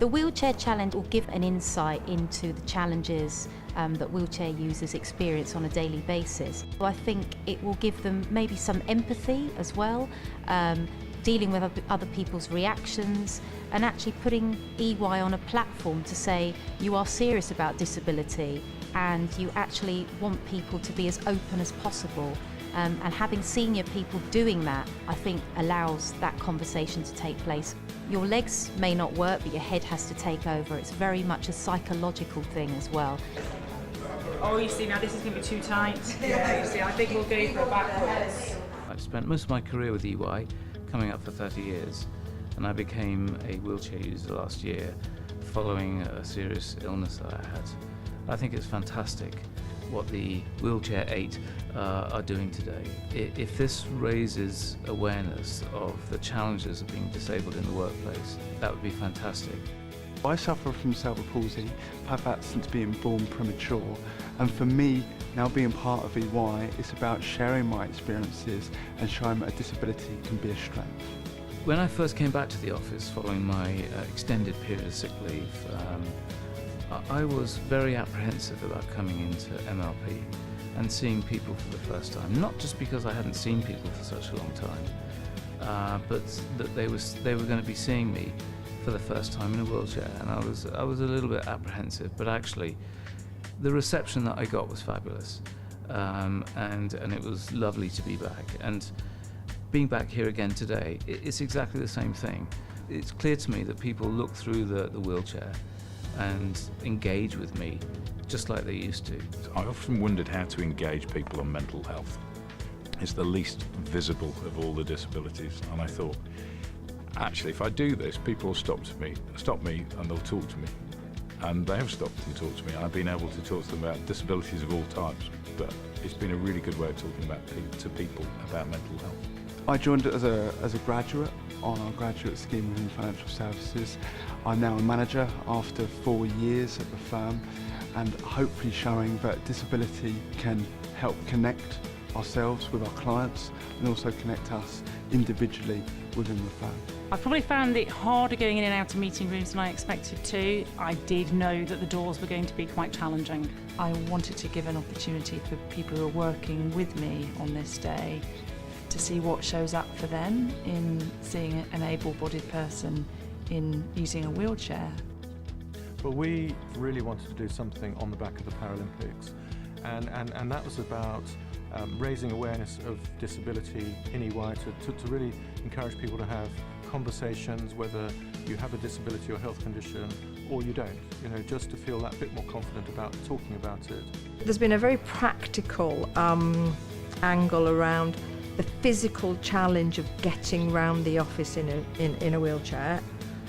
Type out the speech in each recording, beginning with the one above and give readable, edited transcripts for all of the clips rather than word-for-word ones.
The wheelchair challenge will give an insight into the challenges that wheelchair users experience on a daily basis. I think it will give them maybe some empathy as well, dealing with other people's reactions, and actually putting EY on a platform to say you are serious about disability and you actually want people to be as open as possible. And having senior people doing that, I think, allows that conversation to take place. Your legs may not work, but your head has to take over. It's very much a psychological thing as well. Oh, you see, now this is going to be too tight. Yeah, you see, I think we'll go for a backwards. I've spent most of my career with EY, coming up for 30 years, and I became a wheelchair user last year following a serious illness that I had. I think it's fantastic what the Wheelchair 8 are doing today. If this raises awareness of the challenges of being disabled in the workplace, that would be fantastic. I suffer from cerebral palsy. I've had that since being born premature, and for me, now being part of EY, it's about sharing my experiences and showing that a disability can be a strength. When I first came back to the office following my extended period of sick leave, I was very apprehensive about coming into MLP and seeing people for the first time. Not just because I hadn't seen people for such a long time, but that they were going to be seeing me for the first time in a wheelchair, and I was a little bit apprehensive. But actually, the reception that I got was fabulous, and it was lovely to be back. And being back here again today, it's exactly the same thing. It's clear to me that people look through the wheelchair and engage with me just like they used to. I often wondered how to engage people on mental health. It's the least visible of all the disabilities, and I thought, actually, if I do this, people will stop me and they'll talk to me. And they have stopped and talked to me. I've been able to talk to them about disabilities of all types, but it's been a really good way of talking to people about mental health. I joined as a graduate on our graduate scheme within financial services. I'm now a manager after 4 years at the firm, and hopefully showing that disability can help connect ourselves with our clients and also connect us individually within the firm. I probably found it harder going in and out of meeting rooms than I expected to. I did know that the doors were going to be quite challenging. I wanted to give an opportunity for people who are working with me on this day to see what shows up for them in seeing an able-bodied person in using a wheelchair. Well, we really wanted to do something on the back of the Paralympics, and that was about raising awareness of disability in EY to really encourage people to have conversations, whether you have a disability or health condition or you don't, just to feel that bit more confident about talking about it. There's been a very practical angle around the physical challenge of getting round the office in a wheelchair.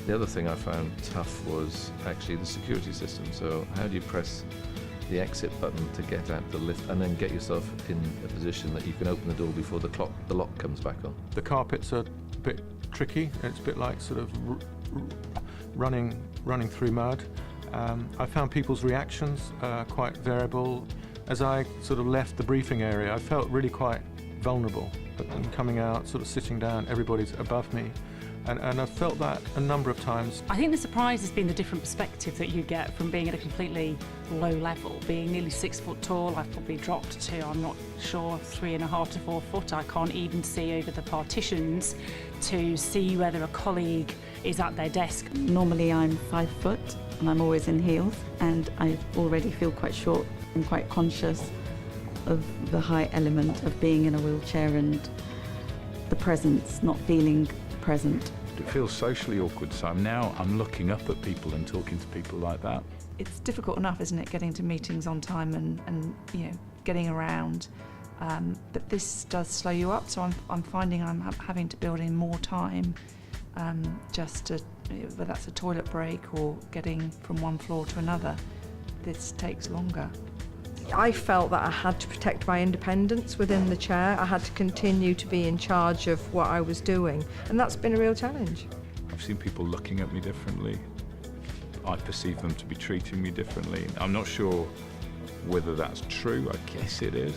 The other thing I found tough was actually the security system. So how do you press the exit button to get out the lift and then get yourself in a position that you can open the door before the lock comes back on? The carpets are a bit tricky. It's a bit like sort of running through mud. I found people's reactions quite variable. As I sort of left the briefing area, I felt really quite vulnerable. And coming out, sort of sitting down, everybody's above me. And I've felt that a number of times. I think the surprise has been the different perspective that you get from being at a completely low level. Being nearly 6 foot tall, I've probably dropped to, I'm not sure, 3.5 to 4 foot. I can't even see over the partitions to see whether a colleague is at their desk. Normally I'm 5 foot and I'm always in heels, and I already feel quite short and quite conscious of the high element of being in a wheelchair and the presence, not feeling present. It feels socially awkward, so I'm looking up at people and talking to people like that. It's difficult enough, isn't it, getting to meetings on time and getting around. But this does slow you up, so I'm finding I'm having to build in more time just to, whether that's a toilet break or getting from one floor to another. This takes longer. I felt that I had to protect my independence within the chair. I had to continue to be in charge of what I was doing, and that's been a real challenge. I've seen people looking at me differently. I perceive them to be treating me differently. I'm not sure whether that's true. I guess it is.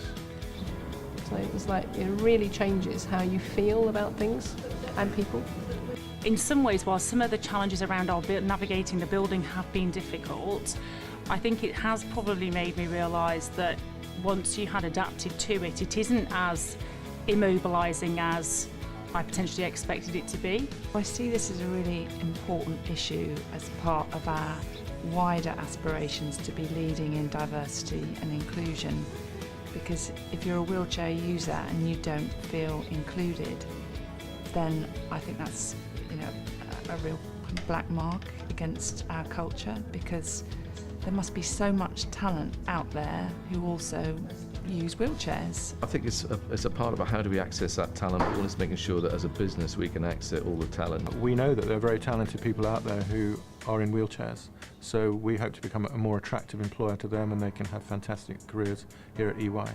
So it was like, it really changes how you feel about things and people. in some ways, while some of the challenges around our navigating the building have been difficult, I think it has probably made me realise that once you had adapted to it, it isn't as immobilising as I potentially expected it to be. I see this as a really important issue as part of our wider aspirations to be leading in diversity and inclusion, because if you're a wheelchair user and you don't feel included, then I think that's, you know, a real black mark against our culture, because there must be so much talent out there who also use wheelchairs. I think it's a part about how do we access that talent, but one is making sure that as a business we can access all the talent. We know that there are very talented people out there who are in wheelchairs, so we hope to become a more attractive employer to them, and they can have fantastic careers here at EY.